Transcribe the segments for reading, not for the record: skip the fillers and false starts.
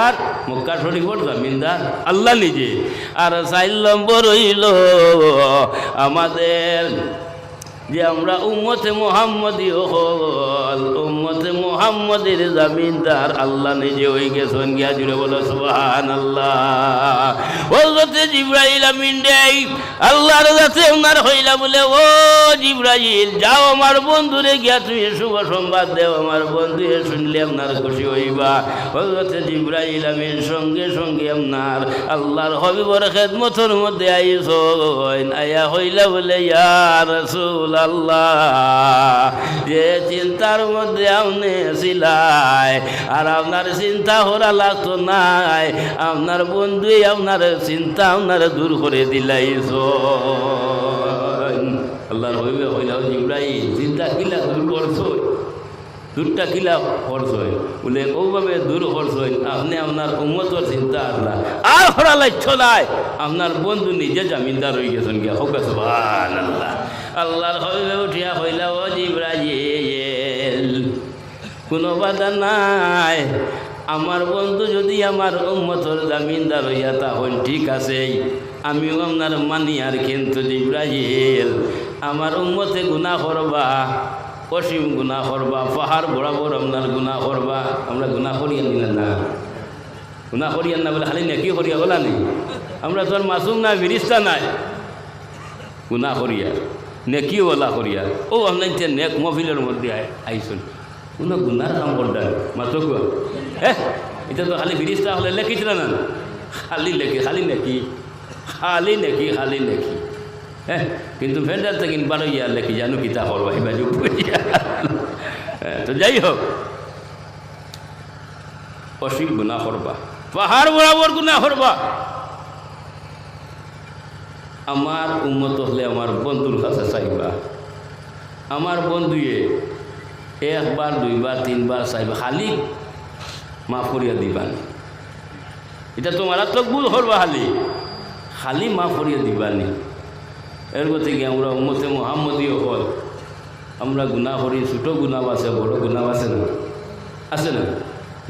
আর মক্কা শরীফের জমিনদার আল্লাহ নিজে। আর 4 নম্বর হইল আমাদের যে আমরা উম্মতে মুহাম্মদী হল, উম্মতে মুহাম্মদের জমিনদার আল্লাহ নিজে হয়ে গেছেন। গিয়া জুড়ে বলো সুবহানাল্লাহ। হযরত জিবরাইল আমিন দেই আল্লাহর কাছে ওনার হইলা বলে, ও জিবরাইল যাও আমার বন্ধুরে গিয়া তুমি শুভ সংবাদ দেও, আমার বন্ধু শুনলে আপনার খুশি হইবা। হযরত জিবরাইল আমিন সঙ্গে সঙ্গে আপনার আল্লাহর হবিবর খেদমতের মধ্যে আইসন। আয়া হইলা বলে, ইয়া রাসূল আল্লাহ, যে চিন্তার মধ্যে আপনি ছিলাই আর আপনার চিন্তা করা লাগতো নাই, আপনার বন্ধুই আপনার চিন্তা আপনার দূর করে দিলাইছ। আল্লাহর হইবে হইলাও জিবরাইল চিন্তা কিলা দূর করছো, দূরটা কিলা করছই বলে ওভাবে দূর করছই আপনি আপনার উম্মতর চিন্তা আল্লাহ আর করা লাগছ নাই, আপনার বন্ধু নিজে জামিনদার হয়ে গেছেন। গিয়া হোক সুবহানাল্লাহ। আল্লাহর হইবে উঠিয়া হইলা, ও জিবরাইল কোনো বাধা নাই, আমার বন্ধু যদি আমার উম্মতর জামিনদার হইয়া তখন ঠিক আছে, আমিও আপনার মানি। আর কিন্তু জিবরাইল আমার উম্মতে গুনাহ করবা, অসীম গুনাহ করবা, পাহাড় বরাবর আপনার গুনাহ করবা। আমরা গুনাহ করিয়া নিলেন না, গুনাহ করিয়া না বলে খালি নেকি করিয়া বলা নেই। আমরা তোর মাসুম নাই, ফিরিস্তা নাই, গুনাহ করিয়া নেকি ওলা করিয়া। ও আপনার যে নেক মহফিলের মধ্যে আইসুন, কোনো গুনার কাম করতেন মাত্র এটা তো খালি ফিরিস্তা হলে লেখিছিল না, খালি লেখি খালি নেকি খালি নেকি খালি নেকি। হ্যাঁ, কিন্তু ফেন্ডার থেকে বারো ইয়ার লেখি জানো কিতা করবা এই বাজু। তো যাই হোক, অসীম গুনাহ করবা, পাহাড় বরাবর গুনাহ করবা। আমার উম্মত হলে আমার বন্ধুর কাছে চাইবা, আমার বন্ধুয়ে 1 বার 2 বার 3 বার চাইবা, খালি মাফ করিয়া দিবান। এটা তোমার তো ভুল করবা, খালি খালি মাফ করিয়া দিবানি। এর থেকে আমরা উম্মতে মুহাম্মদী হল, আমরা গুনাহ করি, ছোটো গুনাহ আছে, বড় গুনাহ আছে না, আছে না?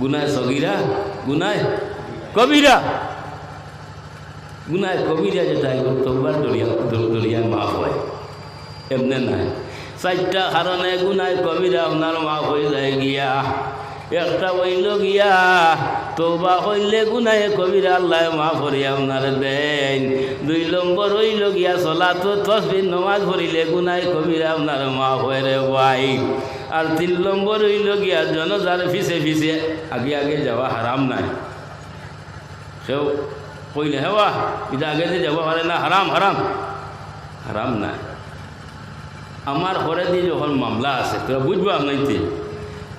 গুনায় সগীরা, গুনায় কবিরা। গুনায় কবিরা যেটা তওবার দরিয়ায় মাফ হয়, এমনি নাই। 4টা কারণে গুনায় কবিরা আপনার মাফ হয়ে যায় গিয়া। একটা হইল গিয়া তওবা হইলে গুনাহে কবিরা আল্লাহ মাফ করিয়া আপনার দেন। 2 নম্বর হইল গিয়া সলাত তাসবিহ নামাজ পড়িলে গুনাহে কবিরা আপনার মাফ হয় রে ভাই। আর 3 নম্বর হইল গিয়া জনজার পিছে পিছে আগে আগে যাওয়া হারাম নাই। সেও কইলে হেওয়া এটা আগে যে যাওয়া পারে না, হারাম হারাম হারাম নাই। আমার ঘরে দিয়ে যখন মামলা আছে তোরা বুঝবো আপনাইতে,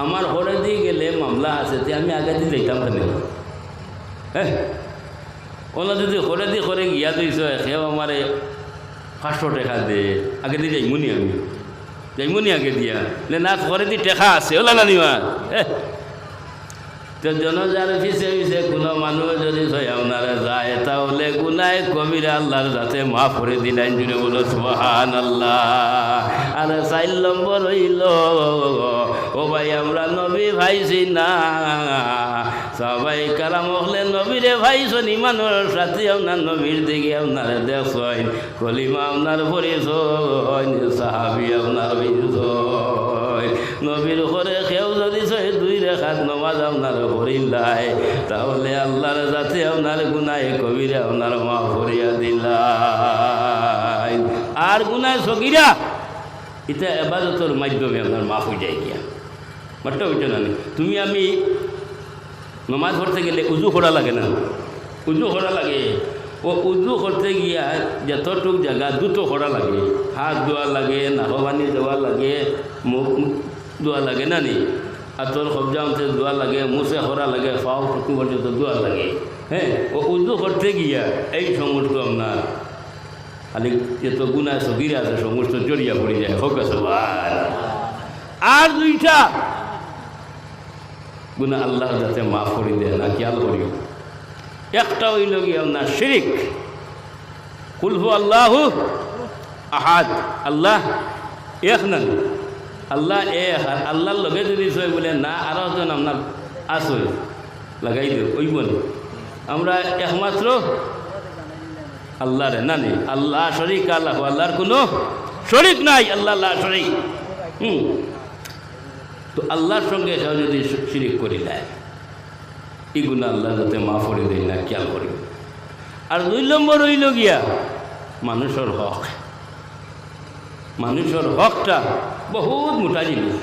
আমার ঘরে দিয়ে গেলে মামলা আছে তে আমি আগে দিয়ে যাইতাম কেন? হ্যাঁ, ওলা যদি ঘরে দিয়ে করে গিয়া দিয়েছ সেও আমার 500 টাকা দে, আগে দিয়ে যাইমুনি, আমি যাইমুনি আগে দিয়া না, ঘরে দিয়ে টেকা আছে ওলা না নিবা। হ্যাঁ, তো জনজার পিছে পিছে কোনো মানুষ যদি আপনারা যায় তাহলে গুনায় কবিরা আল্লাহর যাতে মাফ করে দিলেন। জুড়ে বলো সুবহানাল্লাহ। আর 4 নম্বর হইল, ও ভাই আমরা নবী ভাইছি না, সবাই কারাম হলে নবীরে ভাইছেন, ইমানের সাথে আপনার নবীর দিকে আপনার দেখছেন, কলিমা আপনার পরিচয়, সাহাবি আপনার পরিচয়। নবীর ঘরে কেউ যদি 2 রাকাত নামাজ আপনার পড়িলাই তাহলে আল্লাহর যাতে আপনার গুনাহে কবিরা আপনার মাফ করিয়া দিলাই। আর গুনাহে সগীরা এটা ইবাদতের মাধ্যমে আপনার মাফ হয়ে যায় গিয়া। মাত্র ওইটা না, তুমি আমি নামাজ পড়তে গেলে উজু করা লাগে না, উজু করা লাগে। ও উজু করতে গিয়া যতটুক জায়গা দুটো করা লাগে, হাত ধোয়া লাগে, নাহবানি দেওয়া লাগে, মুখ ধোয়া লাগে না নি, হাতর কবজা অংশে ধোয়া লাগে, মুছে করা লাগে, পাও টুকু পর্যন্ত ধোয়া লাগে। হ্যাঁ, ও উজু করতে গিয়া এই সমস্ত আপনার খালি যত গুনাহ সগীরা আছে সমস্ত জড়িয়া পড়ে যায়। হোক সুবহানাল্লাহ। আর 2টা গুনাহ আল্লাহ যাতে মাফ করে দেয় না, খেয়াল করিও। একটা হইল গিয়ে আপনার শিরিক, কুল হু আল্লাহু আহাদ, আল্লাহ এক না, আল্লাহ এক। আর আল্লাহর লগে যদি বলে না আরো জন আপনার আসই, লাগাই দেব ওই বল আমরা একমাত্র আল্লাহরে না নেই আল্লাহ শরিক আল্লাহ আল্লাহর কোনো শরিক নাই আল্লাহ আল্লাহ শরিক তো আল্লাহর সঙ্গে কেউ যদি শিরিক করি দেয় এগুলো আল্লাহ যাতে মাফ করে দেয় না খেয়াল করি। আর 2 নম্বর হইল গিয়া মানুষের হক। মানুষের হকটা বহুত মোটা জিনিস,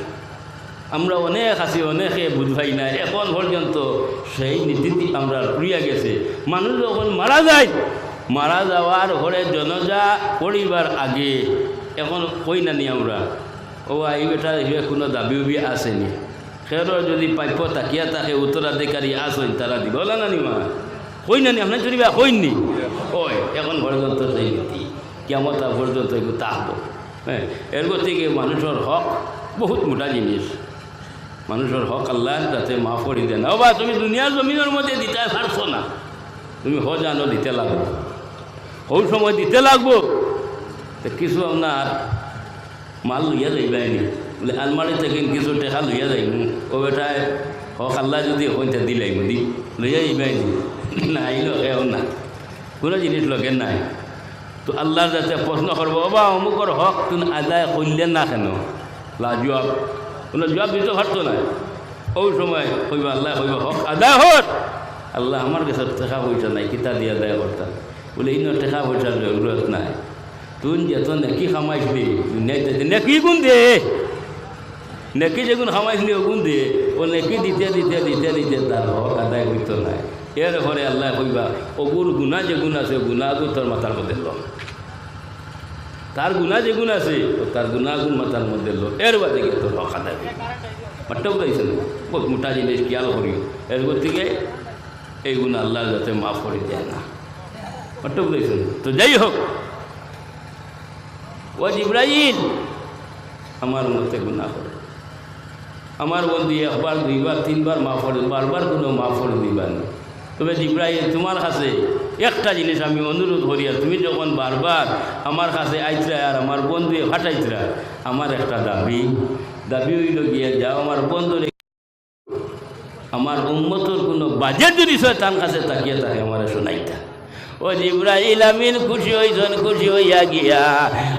আমরা অনেক আছি অনেকে বুঝবাই না এখন পর্যন্ত সেই নীতি আমরা রইয়া গেছে। মানুষ যখন মারা যায়, মারা যাওয়ার ঘরে জনজা পড়িবার আগে এখন কই নানি আমরা ও এই বেটা কোনো দাবি উবি আসেনি, সেও যদি প্রাপ্য তাকিয়া থাকে উত্তরাধিকারী আসেন তারা দিব না নানি মা কই নানি আপনার চলিবা কইনি ওই এখন পর্যন্ত সেই নীতি কেমন পর্যন্ত এগুলো তাহব। হ্যাঁ, এর থেকে মানুষের হক বহুত মোটা জিনিস। মানুষের হক আল্লাহ যাতে মাফ করে দেন। ও বা তুমি দুনিয়ার জমিনের মধ্যে দিতে পারছো না, তুমি জানো দিতে লাগবো, ওই সময় দিতে লাগবো। তো কিছু আপনার মাল লইয়া যাইবাই নি বলে আলমারি থেকে কিছু টেকা লইয়া যাইব, ও বেটায় হক আল্লাহ যদি ওইটা দিলাইব দি লইয়া যাইবাই নি নাই লগেও না, কোনো জিনিস লগে নাই। তো আল্লাহর যাতে প্রশ্ন করবো বা অমুকর হক তুমি আদায় করলেন না কেন, লাজবাব কোনো জবাব দিতে পারতো না। ওই সময় কইবা আল্লাহ কইবা হক আদায় হত, আল্লাহ আমার কাছে টাকা পয়সা নাই কিতা দিয়ে আদায় করতাম বলে এই টাকা পয়সার জরুরত নাই, তুই যেত নেকি খামাইসলি নেকি গুণ দে, নেকি যেগুন খামাইসলি ওগুন দে, ও নেকি দিতে দিতে দিতে দিতে তার হক আদায় হইতো নাই। এর ঘরে আল্লাহ কইবা ওগুর গুণা যে গুণ আছে গুণাগুণ তোর মাথার মধ্যে লো, তার গুণা যে গুণ আছে তার গুণাগুণ মাথার মধ্যে লো, এর বাদে গিয়ে তোর হক আদায় হইব। মাঠটাও গাইছে না বহুত মোটা জিনিস খেয়াল করিও, এর থেকে এই গুণ আল্লাহ যাতে মাফ করে দেয় না, মাঠটাও গাইছে না। তো যাই হোক, ও জিব্রাইল আমার মধ্যে গুণা করে, আমার বন্ধু 1 বার 2 বার 3 বার মাফ করে, বারবার কোনো মাফ করে দিবার না। তবে জিব্রাইল তোমার কাছে একটা জিনিস আমি অনুরোধ করি, আর তুমি যখন বারবার আমার কাছে আইতরা আর আমার বন্ধু ফাটাইতরা, আমার একটা দাবি হইল গিয়ে যাও আমার বন্ধুরে আমার উম্মতর কোনো বাজেট যদি শয়তান কাছে তাকিয়ে থাকে আমার শোনাইতা। ও জিব্রাইল আমিন খুশি হইছেন, খুশি হইয়া গিয়া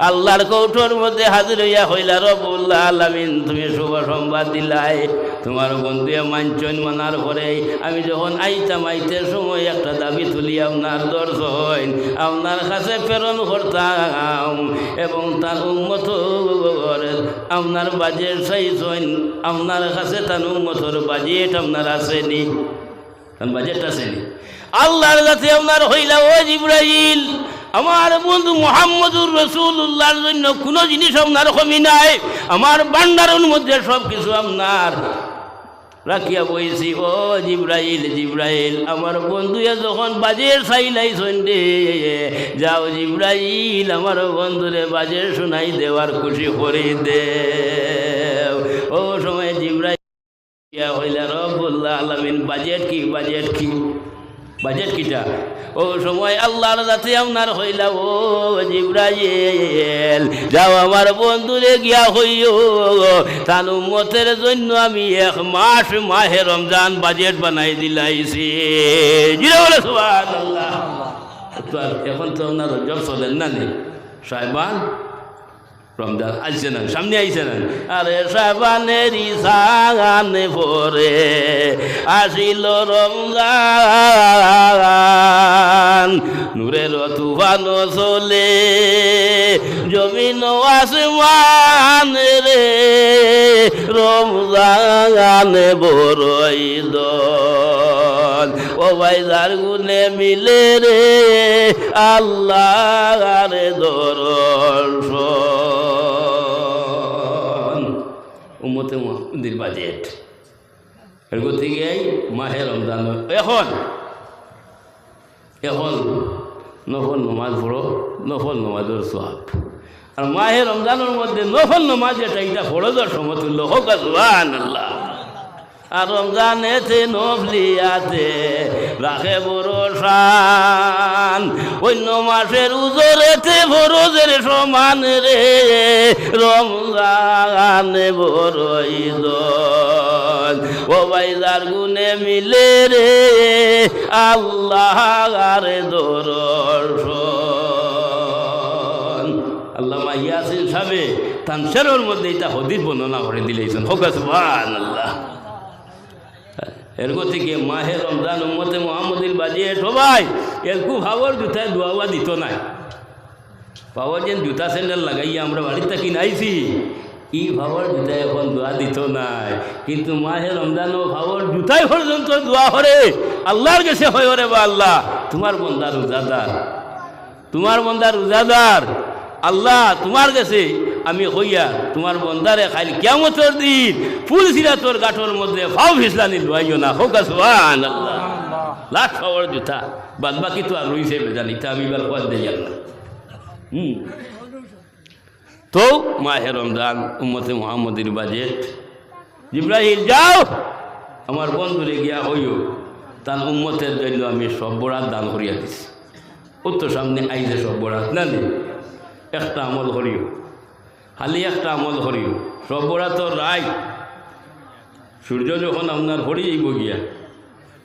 আল্লাহর কৌটোর মধ্যে হাজির হইয়া হইলা রব্বুল আলামিন তুমি শুভ সংবাদ দিলাই, তোমার বন্ধুয়ে মানছেন, মানার পরে আমি যখন আইতে সময় একটা দাবি তুলি আপনার দর্শন আপনার কাছে প্রেরণ করতাম এবং তার উম্মত আপনার বাজেট চাইছেন, আপনার কাছে তার উম্মতর বাজেট আপনার আসেনি, তার বাজেট আসেনি আল্লাহর কাছে আপনার হইলা। ও জিব্রাইল আমার বন্ধু মুহাম্মদুর রাসূলুল্লাহর জন্য কোনো জিনিস আপনার কমি নাই, আমার ভান্ডারের মধ্যে সব কিছু আপনার রাখিয়া বইছি। ও জিব্রাইল আমার বন্ধুয়ে যখন বাজের চাইলাইছেন রে, যাও জিব্রাইল আমার বন্ধুরে বাজের শোনাই দেওয়ার খুশি করে দে। ও সময় জিব্রাইল হইলা রব্বুল আলামিন বাজেট কিটা? ও সময় আল্লাহর যাতে আপনার হইলা ও জিব্রাইল যাও আমার বন্ধুরে গিয়া হইও তার উম্মতের জন্য আমি 1 মাস মাহে রমজান বাজেট বানাই দিলাইছি। জিরে বলে সুবহানাল্লাহ। তো এখন তো আপনার রজব চলেন না নে সাহেবান, রমজান আসছে না, সামনে আইছে না, আরে সাবানেরই সাগানে পরে আসিল রমজান, নূরের তুফান চলে জমিন আসমান রে, রমজান বড়ই দল ও ভাই যার গুনে মিলে রে আল্লাহর দর্শন। উম্মতে মুহাম্মদের বাজেট এর থেকে মাহে রমজান। এখন নফল নমাজ পড়ো, নফল নমাজের সওয়াব। আর মাহে রমজানের মধ্যে নফল নমাজ যেটা এটা ফরজের সমতুল্য হোক সুবহানাল্লাহ। আর রমজানেতে নফলিয়াতে রাখে ভরসান। অন্য মাসের উজরেতে ফরজের সমান রে, রমজানে বড়ই দন। ও ভাই যার গুণে মিলে রে আল্লাহ আর দর্শন। আল্লামা ইয়াসিন সাহেবে তানসেরের মধ্যে এটা হদিস বর্ণনা করে দিলেছেন। হোক সুবহানাল্লাহ। এরকম থেকে মাহে রমজান উম্মতে মুহাম্মদীর বাজিয়ে সবাই এরকু ভাবর জুতায় দোয়া দিত নাই। পাওয়ার যেন জুতা স্যান্ডেল লাগাইয়া আমরা বাড়ির থাকি নাইছি, ই ভাবর জুতায় এখন দোয়া দিত নাই। কিন্তু মাহে রমজান ও ভাবর জুতায় পর্যন্ত দোয়া হরে আল্লাহর কাছে হয় রে বা আল্লাহ তোমার বন্দা রোজাদার, তোমার বন্দা রোজাদার, আল্লাহ তোমার কাছে আমি হইয়া তোমার বন্দারে খাইল কিয়ামতের দিন ফুল সিরা তোর গাঠর মধ্যে ফাও ফিসলানি দোয়াইও না। হোক সুবহানাল্লাহ। লাখ পাওয়ার জুতা বাদ বাকি তো আর রইছে বেজানিটা আমি এবার পথ দিয়ে না। তো মাহে রমজান উম্মতে মুহাম্মদীর বাজেট জিব্রাইল যাও আমার বন্ধুরে গিয়া হইও তার উম্মতের জন্য আমি সব বরাত দান করিয়া দিছি। ও তো সামনে আইজে সব বরাত না নেই, একটা আমল করিও, খালি একটা আমল করিও। সব বরাতর রায় সূর্য যখন আপনার ভরে যাইব গিয়া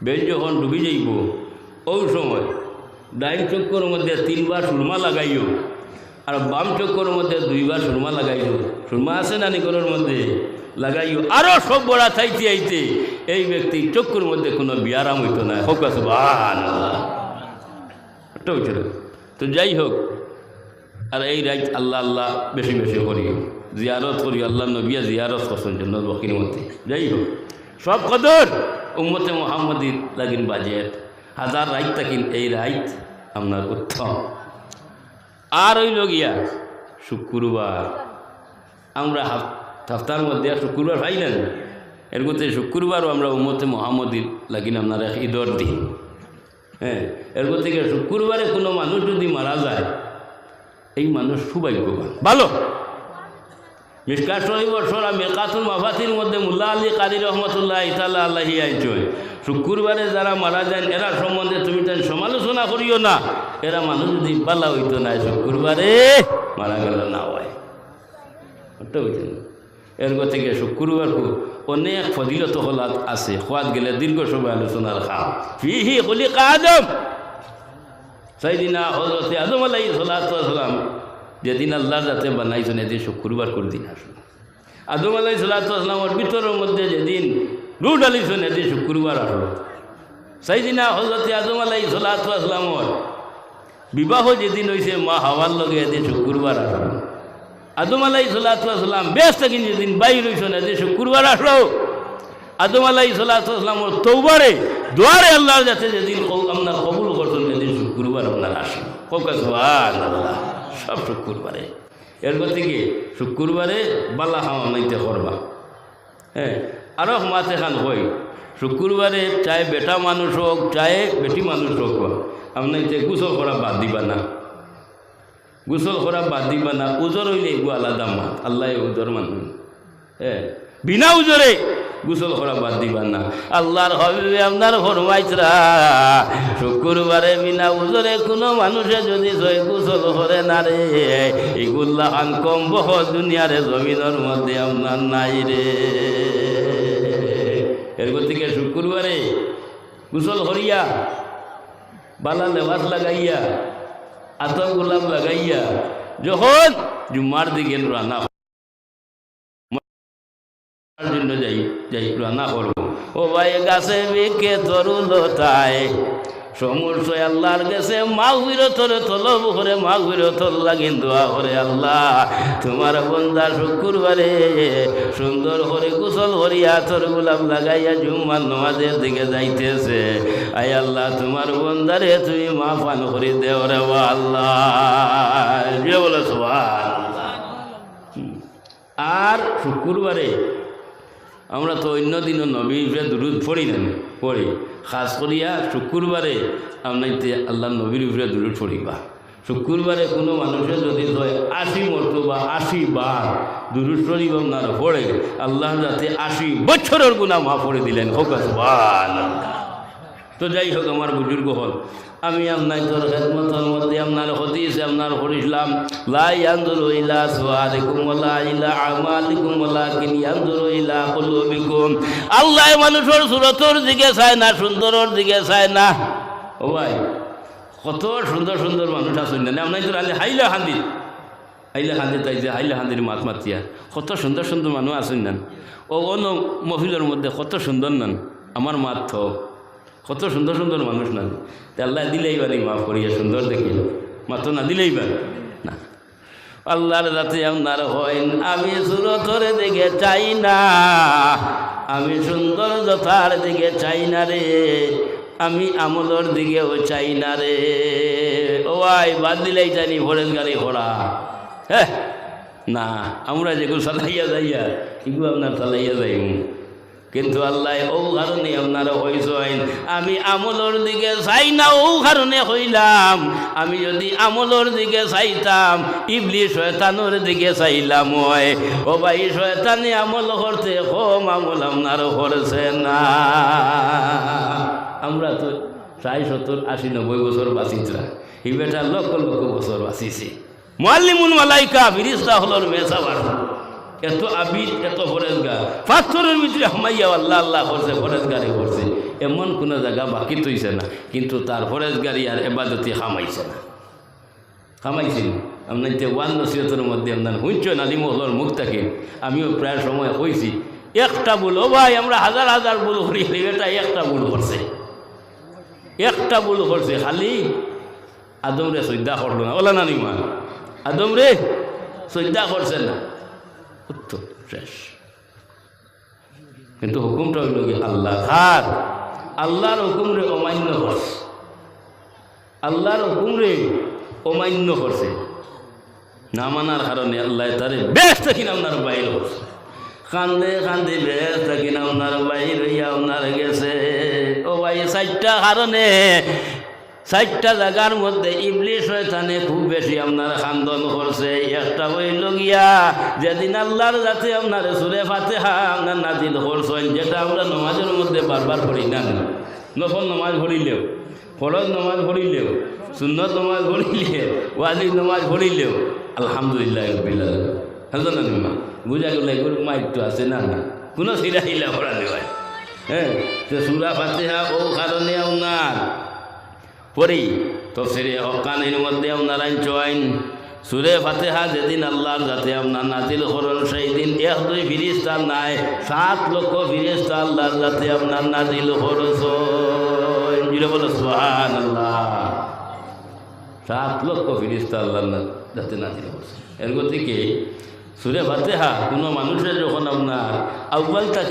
বেল যখন ডুবি যাইব ওই সময় ডাইন চক্কর মধ্যে 3 বার সুরমা লাগাইও আর বাম চক্কর মধ্যে 2 বার সুরমা লাগাইও। সুরমা আছে না নিকরের মধ্যে লাগাইও। আরও সব বড়া থাইতে আইতে এই ব্যক্তি চক্কর মধ্যে কোনো বিয়ারাম হইতো না। হোক সুবহানাল্লাহ। তো যাই হোক, আর এই রাইত আল্লাহ আল্লাহ বেশি বেশি করিও, জিয়ারত করিও। আল্লাহ নবিয়া জিয়ারত করছেন জন্য বকির মধ্যে। যাই হোক, সব কদর উম্মতে মুহাম্মদীর লাগিন বাজেট হাজার রাইত থাকিন এই রাইত আপনার উত্তম। আর ওই লগিয়া শুক্রবার আমরা হাফতার মধ্যে শুক্রবার পাই না, এর মধ্যে শুক্রবারও আমরা উম্মতে মুহাম্মদীর লাগিন আপনার এক ঈদর দিন। হ্যাঁ, এর থেকে শুক্রবারে কোনো মানুষ যদি মারা যায় এই মানুষ সৌভাগ্যবান ভালো। মিশকাত শরীফর সরা মিরকাতুল মাফাতির মধ্যে মুল্লা আলী কারি রহমতুল্লাহ তাআলা আলাইহি আইছেন শুক্রবারে যারা মারা যান এরা সম্বন্ধে তুমি তাই সমালোচনা করিও না, এরা মানুষ যদি বালা হইতো না শুক্রবারে মারা গেল না হয়। এর থেকে শুক্রবার অনেক ফজিলত হলাত আছে, খোয়াদ গেলে দীর্ঘ সময় আলোচনার খাম। ফিহি খুলিকা আদম, সাইদিনা হযরত আদম আলাইহিস সালাতু ওয়াস সালাম যেদিন আল্লাহ যাতে বানাইছেন এদিন শুক্রবার করে দিন আসুন। আদম আলাইহিস সালাতু ওয়াস সালামের ভিতরের মধ্যে যেদিন রূহ ঢালিছেন এদিন শুক্রবার আসলো। সাইদিনা হযরত আদম আলাইহিস সালাতু ওয়াস সালামের বিবাহ যেদিন হয়েছে মা হাওয়ার লগে এদিন শুক্রবার আসলো। আদম আলাইহিস সালাতু ওয়াস সালাম বেশ থাকেন যেদিন বাইর হয়েছেন এদিন শুক্রবার আসলো। আদম আলাইহিস সালাতু ওয়াস সালামের তওবারে দোয়ারে আল্লাহ যাতে যেদিন আপনার কবুল করছেন এদিন শুক্রবার আপনার আসেন। সুবহানাল্লাহ। সব শুক্রবারে। এর থেকে শুক্রবারে বালা খাওয়া নাইতে করবা। হ্যাঁ, আরও মাতে খান হয় শুক্রবারে চাই বেটা মানুষ হোক চাই বেটি মানুষ হোক আপনাইতে গোসল করা বাদ দিবা না, গোসল করা বাদ দিবা না। উজর হইলে এগু আলাদা মাত, আল্লাহ উজর মানুষ। হ্যাঁ, বিনা উজরে গোসল করা বাদ দিবা না। আল্লাহর হাবিবে আপনার ফরমাইতরা শুক্রবারে বিনা উজরে কোনো মানুষে যদি জয় গোসল করে না রে এগুল্লা খান কম বহ দুনিয়ারে জমিনের মধ্যে আপনার নাই রে। এর থেকে শুক্রবারে গোসল করিয়া বালা লেবাস লাগাইয়া আতর গোলাপ লাগাইয়া যখন জুম্মার দিকে রান্না জন্য যাই যাই রান্না করবো। ও ভাই গাছে বেঁকে তরুলতায় সমস্যা আল্লাহর গেছে মাগফিরাতের তলব করে মাগফিরাতের লাগিন দোয়া করে আল্লাহ তোমার বন্দা শুক্রবারে সুন্দর করে গোসল করিয়া আতর গোলাপ লাগাইয়া জুম্মার নামাজের দিকে যাইতেছে। আয় আল্লাহ তোমার বন্দারে তুমি মাফান করে দেও রে আল্লাহ বলে সুবহানাল্লাহ। আর শুক্রবারে আমরা তো অন্য দিনও নবীর দুরুদ পড়ি না, পড়ি খাস করিয়া শুক্রবারে আপনাইতে আল্লাহ নবীর উপরে দুরুদ পড়িবা। শুক্রবারে কোনো মানুষের যদি 80 মর্তবা 80 বার দুরূদ শরীফ আপনার পড়ে, আল্লাহ যাতে 80 বছরের গুনাহ মাফ করে দিলেন। হোক সুবহানাল্লাহ। তো যাই হোক আমার বুজুর্গ হল, আমি আপনার তোর খেদমতের মধ্যে আপনার হদিসে আপনার পড়িলাম, লা ইয়ানজুরু ইলা সুওয়ারিকুম ওয়ালা ইলা আমালিকুম ওয়ালাকিন ইয়ানজুরু ইলা কুলুবিকুম। আল্লাহ মানুষের সুরতের দিকে চায় না, সুন্দরের দিকে চায় না। ও ভাই, কত সুন্দর সুন্দর মানুষ আছেন না আপনার তো হাইলা হান্দি তাই যে হাইলা হান্দির মাত মাতিয়া কত সুন্দর সুন্দর মানুষ আছেন না। ও অন্য মহিলার মধ্যে কত সুন্দর নান আমার মাত, কত সুন্দর সুন্দর মানুষ না। আল্লাহ দিলেই বানি মাফ করিয়া সুন্দর দেখি, মাত্র না দিলেই বান না। আল্লাহর যাতে আপনার হয়, আমি সুরতর দিকে চাই না, আমি সুন্দর যথার দিকে চাই না রে, আমি আমলর দিকেও চাই না রে। ও ভাই, বাদ দিলেই জানি ফরেজ গাড়ি ঘোড়া। হ্যাঁ না, আমরা যেগুলো চালাইয়া যাইয়া এগুলো আপনার চালাইয়া যাই, কিন্তু আল্লাহ ও কারণে আপনারা হইছেন আমি আমলর দিকে চাই না, ও কারণে হইলাম। আমি যদি আমলর দিকে চাইতাম, ইবলিস শয়তানের দিকে চাইলাম। ও ভাই, শয়তানি আমল করতে কম আমল আপনার করছে না। আমরা তো 60, 70, 80, 90 বছর বাঁচিতরা, এই বেটা লক্ষ লক্ষ বছর বাঁচিছি। মুআল্লিমুল মালাইকা ফিরিস্তা হলর মেসাবার এত আবিদ, এত ফরেজগার, পাথরের ভিতরে হামাইয়া আল্লাহ আল্লাহ করছে, ফরেজগারি করছে, এমন কোনো জায়গা বাকি তৈছে না। কিন্তু তার ফরেজগারি আর এবাদতি খামাইছে না, খামাইছি না। আপনার যে ওয়ান নসিহতের মধ্যে আপনার হুঁচন আলিম হলর মুখ থাকে, আমিও প্রায় সময় কইছি, একটা ভুল, ও ভাই আমরা হাজার হাজার ভুল করি, এটা একটা ভুল করছে, একটা ভুল করছে, খালি আদম রে শ্রদ্ধা করলো না। ওলা নানি মা, আদম রে শ্রদ্ধা করছে না, উত্তর শেষ। কিন্তু হুকুমটা হইল কি আল্লাহ খার, আল্লাহর হুকুম রে অমান্য করছে, আল্লাহর হুকুম রে অমান্য করছে। না মানার কারণে আল্লাহ তারে বেশ থাকি না আপনার বাইর করছে, কান্দে কান্দে বেশ থাকি না আপনার বাইর হইয়া আপনার গেছে। ও ভাই, 4টা কারণে 4টা জায়গার মধ্যে ইবলিস শয়তানে খুব বেশি আপনার খান্দন করছে। একটা হইল গিয়া যেদিন আল্লাহর যাতে আপনার সূরা ফাতিহা আপনার নাজিল করছেন, যেটা আমরা নামাজের মধ্যে বারবার পড়ি না, নফল নামাজ পড়িলেও, ফরজ নামাজ পড়িলেও, সুন্নত নামাজ পড়িলে, ওয়াজিব নামাজ পড়িলেও আলহামদুলিল্লাহ রাব্বিল আলামিন। হাজর না বুঝা গেল এগুলো মাইক আছে না, না কোনো সিরা হিলা করা নেওয়ায়। হ্যাঁ, তো সূরা ফাতিহা ও কারণে আপনার পড়ি তাফসীরে হক্কানির মধ্যে আপনারা চয়েন সূরা ফাতিহা যেদিন আল্লাহর যাতে আপনার নাজিল করেন, সেই দিন 1-2 ফেরেশতা নাই, 7 লক্ষ ফেরেশতা আল্লাহর যাতে আপনার নাজিল করেছেন। জুড়ে বলো সুবহানাল্লাহ। 7 লক্ষ ফেরেশতা আল্লাহর যাতে নাজিল করেছেন। এর গতিকে সূরা ফাতিহা কোনো মানুষের যখন আপনার আউয়াল তাকে